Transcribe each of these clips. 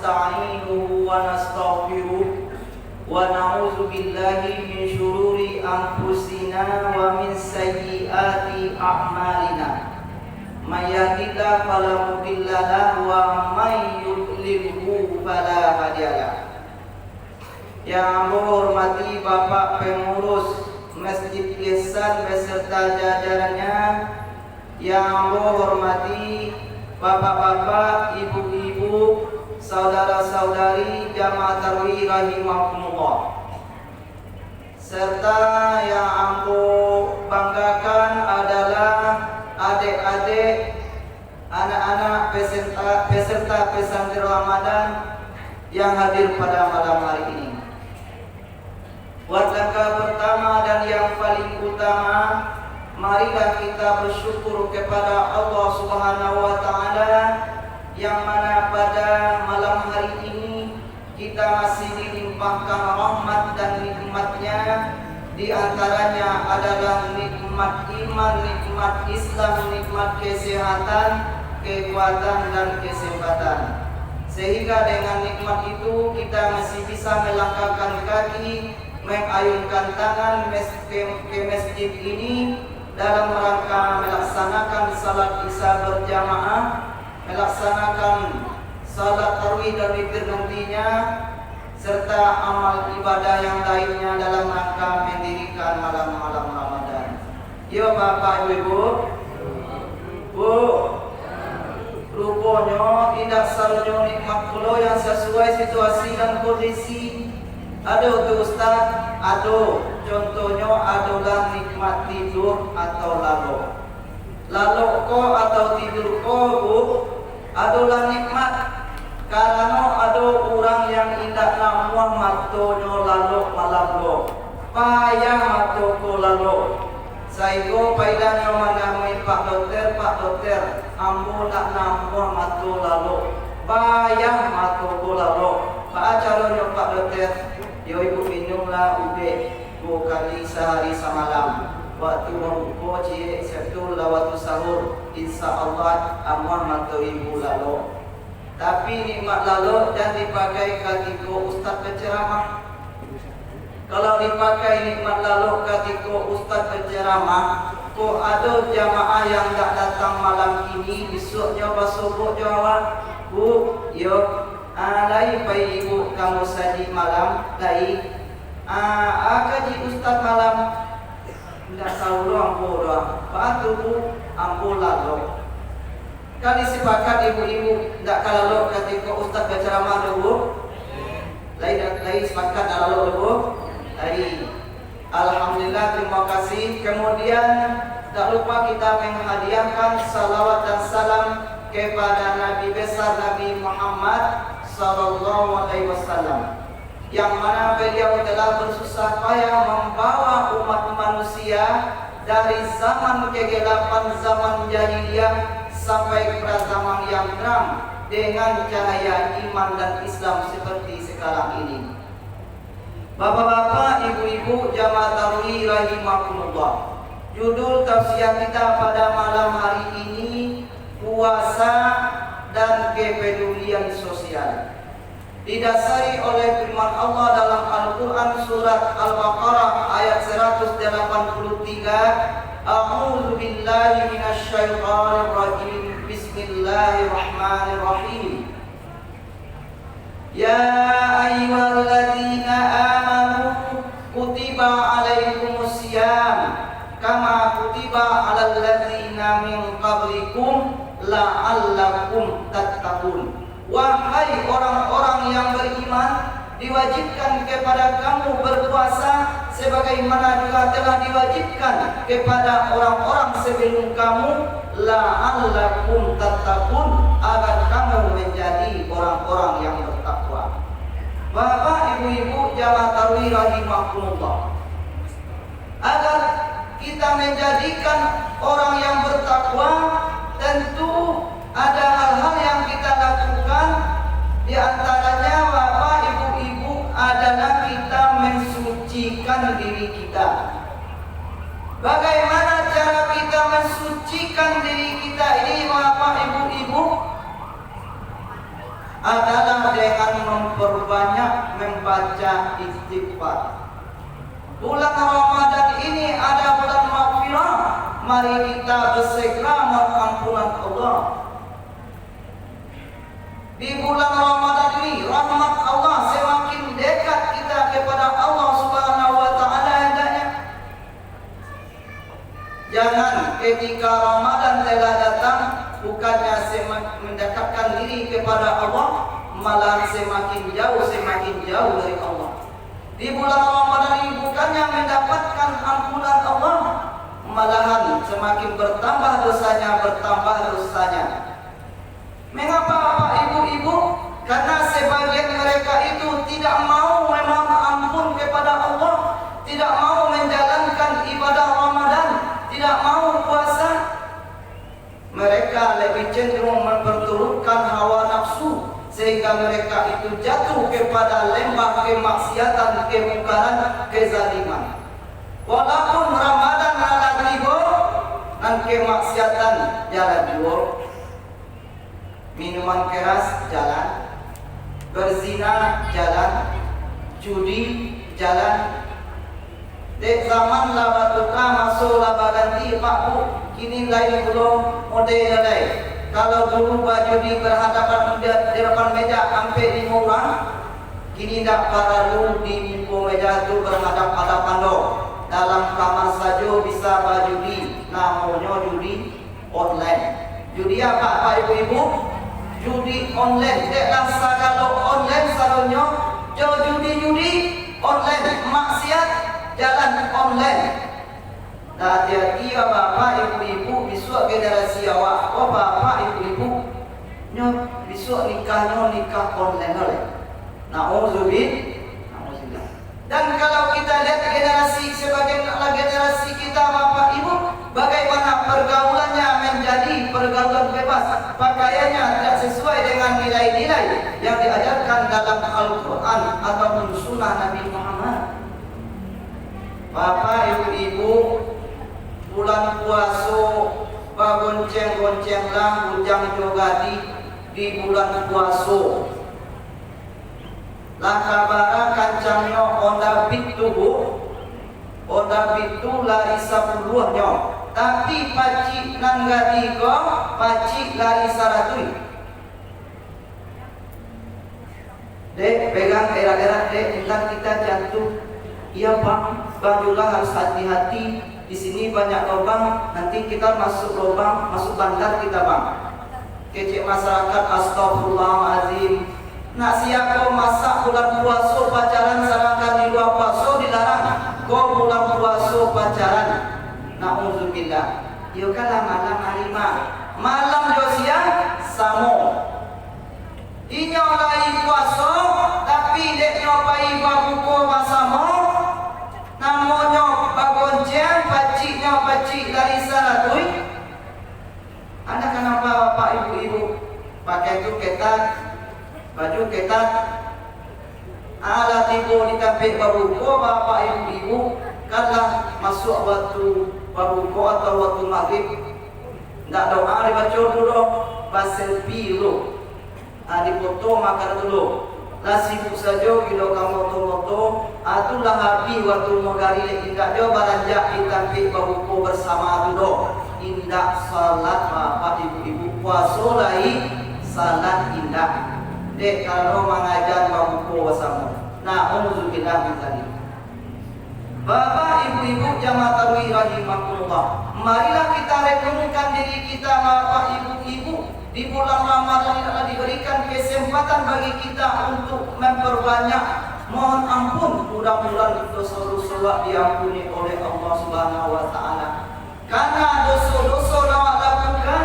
nasta'inuhu wa nastaghfiruh wa na'udzu billahi min syururi anfusina wa min sayyiati a'malina. May yahdihillahu fala mudilla lahu wa may yudlilhu fala hadiyalah. Yang hormati Bapak Pengurus Masjid Ihsan beserta jajarannya, yang hormati bapak-bapak, ibu-ibu, saudara-saudari jamaah tarawih rahimakumullah, serta yang aku banggakan adalah adik-adik, anak-anak peserta pesantren Ramadan yang hadir pada malam hari ini. Buat langkah pertama dan yang paling utama, marilah kita bersyukur kepada Allah Subhanahu wa Ta'ala, yang mana pada malam hari ini kita masih dilimpahkan rahmat dan nikmatnya. Di antaranya adalah nikmat iman, nikmat Islam, nikmat kesehatan, kekuatan dan kesempatan. Sehingga dengan nikmat itu kita masih bisa melangkahkan kaki, mengayunkan tangan ke masjid ini dalam rangka melaksanakan salat isya berjamaah, melaksanakan salat tarawih dan witir nantinya, serta amal ibadah yang lainnya dalam rangka mendirikan malam-malam Ramadan. Yo Bapak Ibu, Bu, rupanya tidak selalu nikmat kula yang sesuai situasi dan kondisi. Aduh tuh Ustaz, aduh contohnya adalah nikmat tidur atau lalu ko atau tidur ko, Bu, adalah nikmat. Karena ada orang yang indah namuah matonyo lalu malam lo, payah mato ko lalu. Saigo paidanya manamai Pak Dokter, ambo nak namuah mato lalu, payah mato ko lalu. Pak acaranya Pak Dokter, yo ibu minumlah ube 2 kali sehari semalam. Waktu membuka cie setul waktu sahur, insya Allah amuah mato ibu lalu. Tapi nikmat lalu jangan dipakai ketika Ustaz berceramah. Kalau dipakai nikmat lalu ketika Ustaz berceramah, kok ada jamaah yang tak datang malam ini, besoknya subuh jawab, Bu, yuk, lai pai ibu kamu saji malam, lai, kaji Ustaz malam, tidak tahu doang, Bu doang, batu Bu, ampu lalu. Kali sepakat ibu-ibu tak kalau ketika Ustaz berceramah dulu, lain sepakat kalau dulu. Lain. Alhamdulillah, terima kasih. Kemudian tak lupa kita menghadiahkan salawat dan salam kepada Nabi besar Nabi Muhammad sallallahu alaihi wasallam, yang mana beliau telah bersusah payah membawa umat manusia dari zaman kegelapan zaman jahiliyah sampai kepada zaman yang terang dengan cahaya iman dan Islam seperti sekarang ini. Bapak-bapak, ibu-ibu, jamaah tarawih rahimakumullah, judul tausiah kita pada malam hari ini puasa dan kepedulian sosial. Didasari oleh firman Allah dalam Al-Quran surat Al-Baqarah ayat 183. A'udzu billahi minasyaitonir rajim. Bismillahirrahmanirrahim. Ya ayyuhalladzina amanu kutiba alaikumusiyam kama kutiba alal ladzina min qablikum la'allakum tattaqun. Wahai orang-orang yang beriman, diwajibkan kepada kamu berpuasa sebagaimana juga telah diwajibkan kepada orang-orang sebelum kamu, la'allakum tattaqun, agar kamu menjadi orang-orang yang bertakwa. Bapak, ibu-ibu, jamaah tarawih rahimakumullah, agar kita menjadikan orang yang bertakwa, tentu ada hal-hal yang kita lakukan. Di antaranya Bapak, ibu-ibu, adalah kita mensucikan diri kita. Bagaimana cara kita mensucikan diri kita ini Bapak, ibu-ibu? adalah dengan memperbanyak membaca istighfar. Bulan Ramadan ini ada bulan maghfirah. Mari kita bersegera mohon ampunan Allah. Di bulan Ramadan ini rahmat Allah semakin dekat kita kepada Allah Subhanahu wa taala hendaknya. Jangan ketika Ramadan telah datang bukannya mendekatkan diri kepada Allah, malah semakin jauh dari Allah. Di bulan Ramadan ini bukannya mendapatkan ampunan Allah, malahan semakin bertambah dosanya. Mengapa Bapak Ibu-ibu? Karena sebagian mereka itu tidak mau memohon ampun kepada Allah, tidak mau menjalankan ibadah Ramadan, tidak mau puasa. Mereka lebih cenderung memperturutkan hawa nafsu, sehingga mereka itu jatuh kepada lembah kemaksiatan, kemungkaran, kezaliman. Walaupun Ramadan ala tiba dan kemaksiatan jalan dua, minuman keras jalan, berzina jalan, judi jalan. Dek zaman laba tukar masuk laba ganti Pak Bu, kini lain belum model lain. Kalau dulu baju di berhadapan di depan meja sampai 5 orang, kini tak perlu di muka meja itu berhadapan do. Dalam kamar saja bisa berjudi, namanya judi online. Judi apa Pak Ibu-ibu? Judi online. Deklah segala online salunya, judi online, maksiat jalan online. Nah, hati-hati ya Bapak Ibu-ibu, besok generasi awak, oh Bapak Ibu-ibu, besok nikah online oleh. Nauzubillah. Dan kalau kita lihat sebagian generasi kita Bapak Ibu, bagaimana pergaulannya menjadi pergaulan bebas, pakaiannya tidak sesuai dengan nilai-nilai yang diajarkan dalam Al-Quran ataupun Sunnah Nabi Muhammad. Bapak Ibu, bulan puasa bagonceng-goncenglah bujang jogadi di bulan puasa. Lah kabara kancangnya onda bitu bu, onda bitu lari 10 nyo, tapi pacik nanggadi ko pacik lari 100. Dek pegang era-era dek tentang kita jantung. Iya bang, juga harus hati-hati. Di sini banyak lubang, nanti kita masuk lubang, masuk bandar kita bang. Kecik masyarakat, astagfirullahaladzim. Nak siapa masak bulan puasa pacaran, sedangkan di luar puasa dilarang. Kau bulan puasa pacaran, na'udzubillah. Yo kalah malam harima, malam jo siang samo. Inyo lai puasa, tapi dek nyopai babuko masamo. Namanya bagonceng, pacik dari saratui. Anda kenapa Bapak Ibu-ibu pakai itu ketat, baju ketat, alat ibu ditampik babuko Bapak Ibu-ibu, karena masuk waktu babuko atau waktu maghrib, tidak doa dibaca dulu, selfie dulu, dipoto makan dulu. Lah sibuk saja bila kamu moto-moto, atulah habi waktu magari indah dia baranjak ditampik babuko bersama dulu. Indah salat Bapak Ibu-ibu, puasa lai salat indah. Dek kalau mengajar babuko bersama. Na'udzubillah min dzalik. Bapak Ibu-ibu jamaah tarawih rahimakumullah. Marilah kita renungkan diri kita Bapak Ibu-ibu. Di bulan Ramadan adalah diberikan kesempatan bagi kita untuk memperbanyak mohon ampun. Mudah-mudahan dosa-dosa diampuni oleh Allah Subhanahu wa taala. Karena dosa-dosa awak lakukan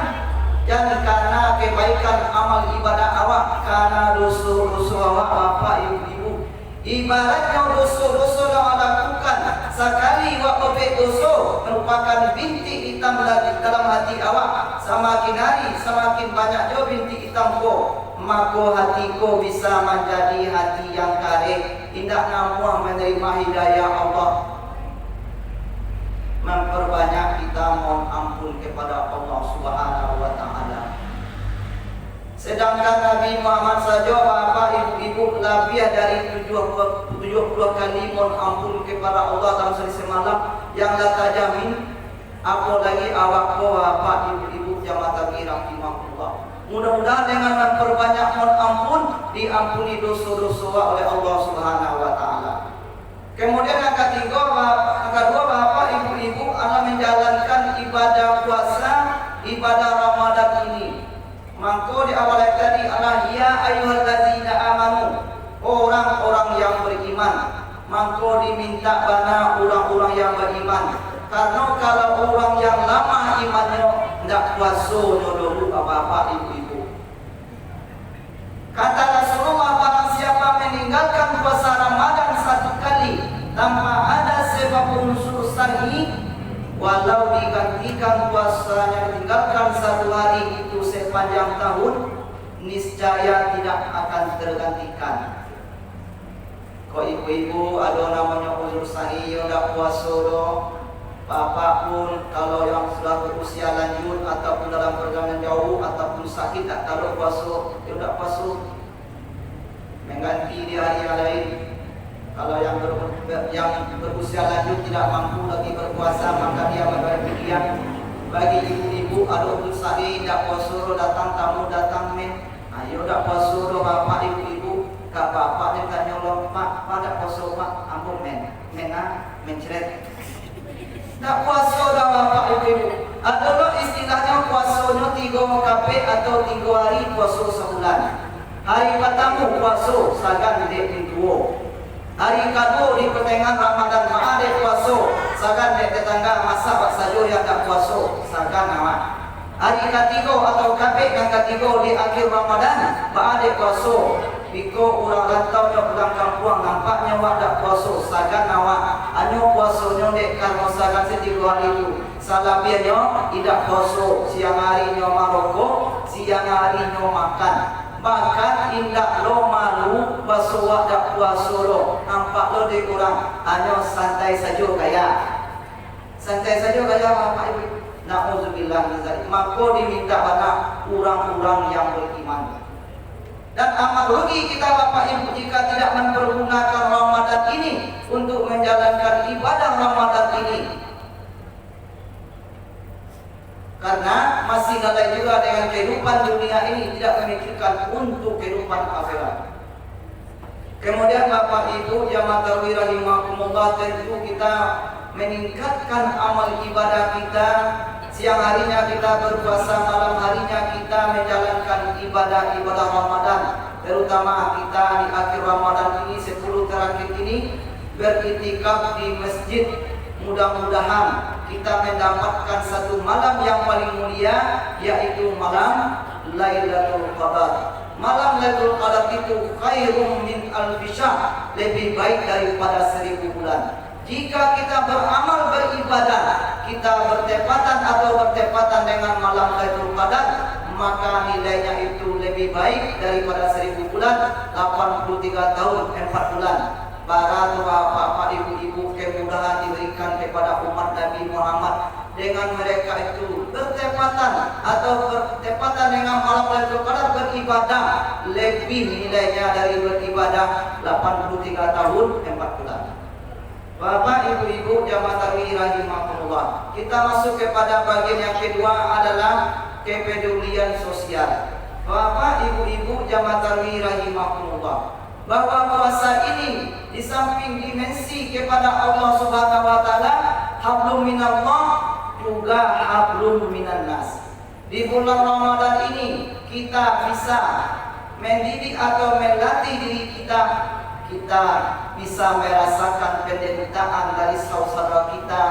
dan karena kebaikan amal ibadah awak, karena dosa-dosa awak Bapak Ibu-ibu. Ibaratnya dosa-dosa awak lakukan sekali wak obek dosa merupakan bintik hitam dalam hati awak. Semakin hari semakin banyak jo bintik hitam ko, maka hatiku bisa menjadi hati yang kareh, tidak namun menerima hidayah Allah. Memperbanyak kita mohon ampun kepada Allah Subhanahu wa taala. Sedangkan Nabi Muhammad saja bapak ibu lebih dari 70 kali mohon ampun kepada Allah dalam sehari semalam yang la tajamin, apalagi awak bapak ibu jamaah tabligh rahimahullah. Mudah-mudahan dengan memperbanyak mohon ampun diampuni dosa-dosa oleh Allah Subhanahu wa taala. Kemudian yang kedua bapak ibu adalah menjalankan ibadah puasa, ibadah Ramadan ini. Mangko di awal ayat tadi adalah ya ayyuhallazina amanu, orang-orang yang beriman. Mangko diminta bana orang-orang yang beriman. Karena kalau orang yang lama imannya tidak puasa dulu bapak ibu. Kata Rasulullah, barang siapa meninggalkan puasa Ramadan satu kali tanpa ada sebab unsur sahih, walau digantikan puasanya ditinggalkan satu hari itu sepanjang tahun, niscaya tidak akan tergantikan. Kok ibu-ibu ada namanya uzur sahih yang tidak puasa doh. Bapak pun kalau yang sudah berusia lanjut ataupun dalam perjalanan jauh ataupun sakit tak tahu puasa, dia tidak puasa, mengganti di hari yang lain. Kalau yang berusia lanjut tidak mampu lagi berpuasa, maka dia berbahagia. Bagi ibu-ibu ada untuk sahih tidak puasa, datang tamu datang ayo tidak puasa bapak ibu-ibu. Kak bapak yang tanya lo pak pada puasa pak, ampun mencret. Tak puasa dah bapak ibu. Adalah istilahnya puasanya 3 kape atau 3 hari puasa sebulan. Hari pertama puasa sagan dek pintuo. Hari kedua di pertengahan Ramadan ada puasa sagan dek tetangga masak saja yang tak puasa sagan awak. Hari ketiga atau kape yang ketiga di akhir Ramadan ada puasa. Biko orang rantau yang pulang kampung nampaknya wak dak puasa sagan awak. Anyo puasanya dek karena sagan setiga hari itu. Salabiannya tidak puasa, siang harinya maroko, siang harinya makan. Bahkan indak lo malu basuh dak puasa lo. Nampak lo dek orang anyo santai saja gaya. Santai saja gaya bapak ibu. Nauzubillah min dzalik. Maka diminta banyak orang-orang yang beriman. Dan amat rugi kita bapak ibu jika tidak mempergunakan Ramadan ini untuk menjalankan ibadah Ramadan ini. Karena masih lalai juga dengan kehidupan dunia ini, tidak memikirkan untuk kehidupan akhirat. Kemudian bapak ibu jamaah tabligh rahimakumullah, tentu kita meningkatkan amal ibadah kita. Siang harinya kita berpuasa, malam harinya kita menjalankan ibadah-ibadah Ramadan. Terutama kita di akhir Ramadan ini, 10 terakhir ini beriktikaf di masjid. Mudah-mudahan kita mendapatkan satu malam yang paling mulia, yaitu malam Lailatul Qadar. Malam Lailatul Qadar itu khairum min alfi syahr, lebih baik daripada 1000 bulan. Jika kita beramal beribadah, kita bertepatan dengan malam Lailatul Qadar, maka nilainya itu lebih baik daripada 1000 bulan, 83 tahun 4 bulan. Para bapak ibu-ibu kemudahan diberikan kepada umat Nabi Muhammad dengan mereka itu bertepatan dengan malam Lailatul Qadar beribadah, lebih nilainya dari beribadah 83 tahun 4 bulan. Bapak ibu-ibu jamaah tabligh rahimakumullah, kita masuk kepada bagian yang kedua adalah kepedulian sosial. Bapak ibu-ibu jamaah tabligh rahimakumullah, bahwa puasa ini di samping dimensi kepada Allah Subhanahu wa taala, hablum minallah, juga hablum minan nas. Di bulan Ramadan ini kita bisa mendidik atau melatih diri kita bisa merasakan penderitaan dari saudara kita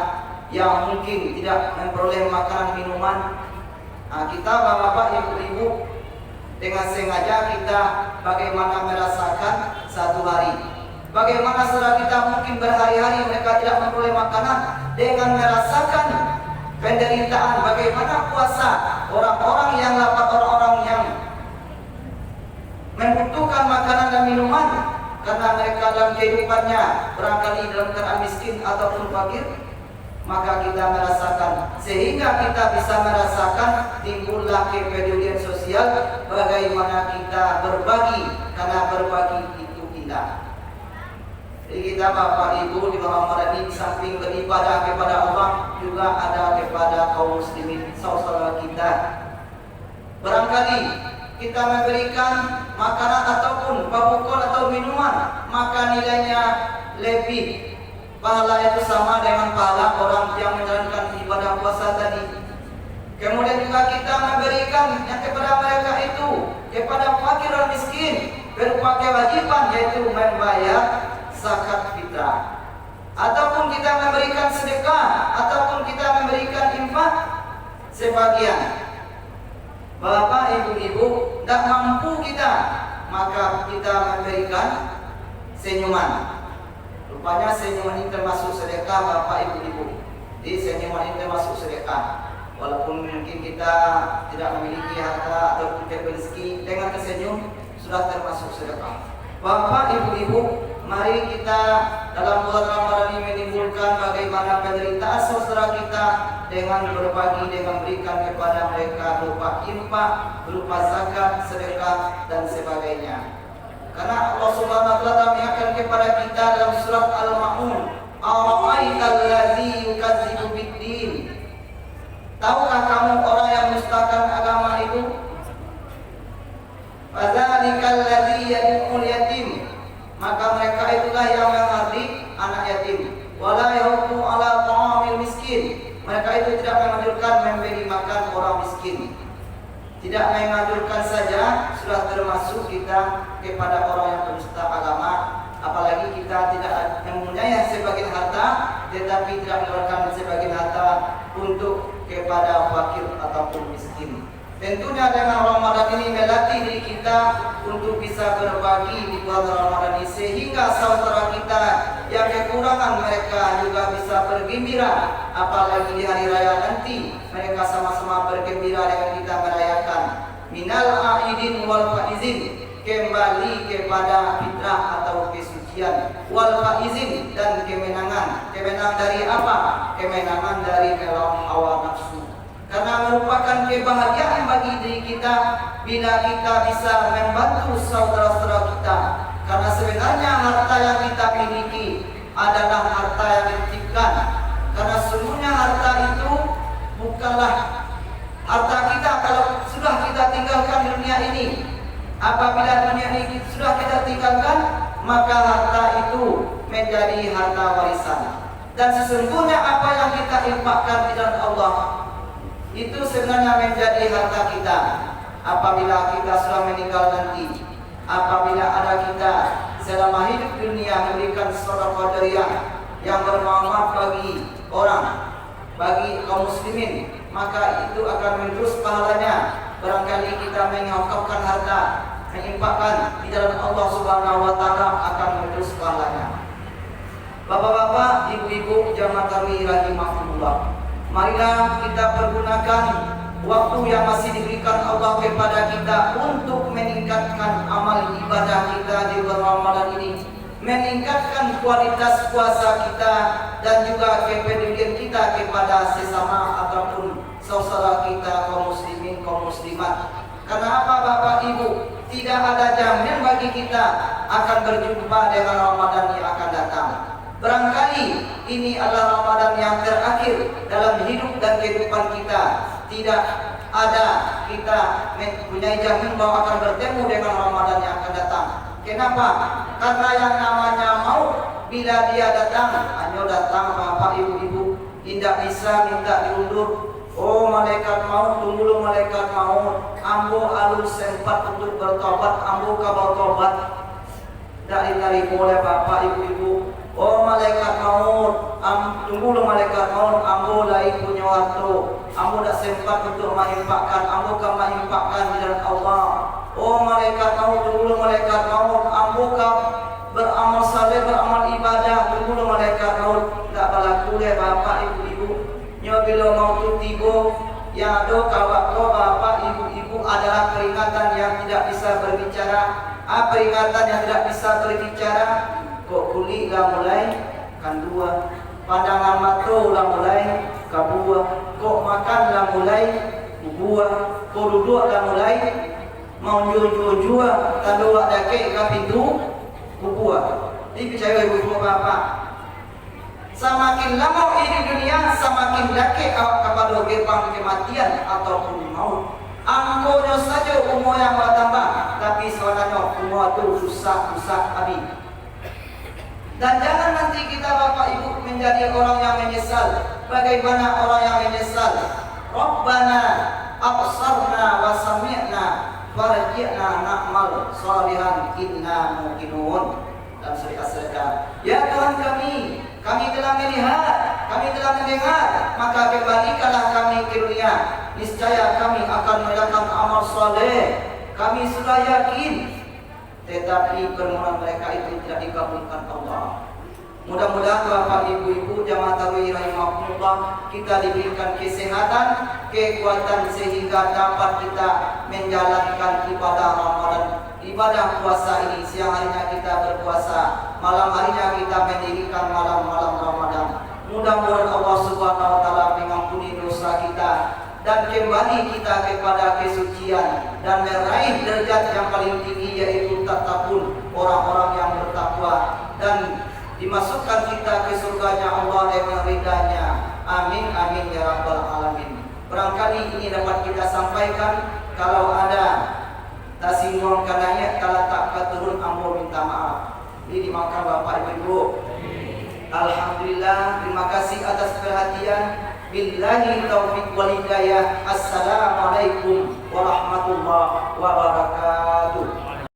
yang mungkin tidak memperoleh makanan minuman. Kita bapak ibu-ibu dengan sengaja kita bagaimana merasakan satu hari. Bagaimana saudara kita mungkin berhari-hari mereka tidak memperoleh makanan, dengan merasakan penderitaan bagaimana puasa orang-orang yang lapar, orang-orang yang membutuhkan makanan dan minuman. Karena mereka dalam kehidupannya barangkali dalam keadaan miskin ataupun fakir, maka kita merasakan, sehingga kita bisa merasakan timbullah kepedulian sosial sosial, bagaimana kita berbagi, karena berbagi itu indah. Jadi kita Bapak Ibu di Ramadan ini, di samping beribadah kepada Allah, juga ada kepada kaum muslimin saudara kita. Barangkali kita memberikan makanan ataupun pabukon atau minuman, maka nilainya lebih, pahala itu sama dengan pahala orang yang menjalankan ibadah puasa tadi. Kemudian juga kita memberikan yang kepada mereka itu, kepada fakir dan miskin, berupa kewajiban yaitu membayar zakat fitrah, ataupun kita memberikan sedekah, ataupun kita memberikan infak sebagian. Bapak ibu-ibu, tidak mampu kita, maka kita memberikan senyuman. Rupanya senyuman ini termasuk sedekah Bapak ibu-ibu. Jadi senyuman ini termasuk sedekah. Walaupun mungkin kita tidak memiliki harta atau tidak rezeki, dengan tersenyum sudah termasuk sedekah. Bapak ibu-ibu, mari kita dalam bulan Ramadan ini menimbulkan bagaimana penderitaan saudara kita dengan berbagi, dengan memberikan kepada mereka berupa infak, berupa zakat, sedekah dan sebagainya. Karena Allah Subhanahu wa taala mengingatkan kepada kita dalam surat Al-Ma'un, "Ara'aital ladzi yukadzibu bid-din?" Tahukah kamu orang yang mendustakan agama itu? Fadzalikal ladzi yad'ul yatim. Maka mereka itulah yang menghardik anak yatim. Wala yahuddu ala ta'amil miskin. Mereka itu tidak menganjurkan memberi makan orang miskin. Tidak menganjurkan saja, sudah termasuk kita kepada orang yang penista agama. Apalagi kita tidak mempunyai sebagian harta, tetapi tidak mengeluarkan sebagian harta untuk kepada fakir ataupun miskin. Tentunya dengan Ramadan ini melatih diri kita untuk bisa berbagi di bulan Ramadan ini, sehingga saudara kita yang kekurangan mereka juga bisa bergembira. Apalagi di hari raya nanti mereka sama-sama bergembira dengan kita merayakan minal aidin wal faizin, kembali kepada fitrah atau kesucian, wal faizin, dan kemenangan. Kemenangan dari apa? Kemenangan dari melawan hawa nafsu. Karena merupakan kebahagiaan bagi diri kita bila kita bisa membantu saudara-saudara kita. Karena sebenarnya harta yang kita miliki adalah harta yang dititipkan. Karena sesungguhnya harta itu bukanlah harta kita kalau sudah kita tinggalkan di dunia ini. Apabila dunia ini sudah kita tinggalkan, maka harta itu menjadi harta warisan. Dan sesungguhnya apa yang kita infakkan di dalam Allah itu sebenarnya menjadi harta kita. Apabila kita sudah meninggal nanti, apabila ada kita selama hidup dunia memberikan sedekah jariyah yang bermanfaat bagi orang, bagi kaum muslimin, maka itu akan menerus pahalanya. Barangkali kita menginfakkan harta, menginfakkan di jalan Allah Subhanahu wa taala, akan menerus pahalanya. Bapak-bapak, ibu-ibu, jamaah kami rahimahullah, marilah kita pergunakan waktu yang masih diberikan Allah kepada kita untuk meningkatkan amal ibadah kita di bulan Ramadan ini, meningkatkan kualitas puasa kita, dan juga kepedulian kita kepada sesama ataupun saudara kita kaum muslimin, kaum muslimat. Karena apa Bapak Ibu? Tidak ada jaminan bagi kita akan berjumpa dengan Ramadan yang akan datang. Barangkali ini adalah Ramadan yang terakhir dalam hidup dan kehidupan kita. Tidak ada kita mempunyai jaminan bahwa akan bertemu dengan Ramadan yang akan datang. Kenapa? Karena yang namanya maut, bila dia datang, hanya datang Bapak Ibu-ibu, tidak bisa minta diundur. Oh malaikat maut, tunggu dulu malaikat maut, ambo alus sempat untuk bertobat, ambo kabar tobat, tidak ditarik oleh Bapak Ibu-ibu. Oh malaikat maut, tunggu dulu malaikat maut, ambo lagi punya waktu, ambo tidak sempat untuk menginfakkan, ambo kan menginfakkan di jalan Allah. Oh malaikat maut, tunggu dulu malaikat maut, ambo kan beramal saleh, beramal ibadah, tunggu dulu malaikat maut, tidak berlaku oleh Bapak Ibu-ibu. Bila mau tiba, yang ada kawak Bapak Ibu-ibu adalah peringatan yang tidak bisa berbicara. Peringatan yang tidak bisa berbicara. Kok kulit lah mulai kan dua, pandangan mata lah mulai kabua, kok makan lah mulai buah, kok duduk lah mulai mau jua tanda ada ke pintu kubua. Ini percaya ibu bapak. Semakin lama ini dunia, semakin dekat awak kepada gerbang kematian ataupun maut. Angkonya saja umur yang bertambah, tapi sebenarnya umur itu susah habis. Dan jangan nanti kita bapak ibu menjadi orang yang menyesal. Bagaimana orang yang menyesal? Rabbana absarna wa sami'na farji'na na'mal salihan inna muqinun. Dan sedekah. Ya Tuhan kami telah melihat, kami telah mendengar, maka kembalikanlah kami ke dunia. Niscaya kami akan melakukan amal saleh. Kami sudah yakin, tetapi permohonan mereka itu tidak dikabulkan Allah. Mudah-mudahan Bapak Ibu-ibu jamaah tarawih rahimahumullah, kita diberikan kesehatan, kekuatan sehingga dapat kita menjalankan ibadah Ramadan, ibadah puasa ini. Siang harinya kita berpuasa, malam harinya kita mendirikan malam-malam Ramadan. Mudah-mudahan Allah Subhanahu wa taala mengampuni dosa kita dan kembali kita kepada kesucian dan meraih derajat yang paling tinggi, yaitu tatakun orang-orang yang bertakwa, dan dimasukkan kita ke surganya Allah dengan ridhanya. Amin amin ya rabbal alamin. Barangkali ini dapat kita sampaikan. Kalau ada tasinggung kananya, kalau tak turun ampun minta maaf. Ini dimakan Bapak Ibu. Alhamdulillah, terima kasih atas perhatian. Billahi taufiq wal hidayah. Assalamualaikum warahmatullahi wabarakatuh.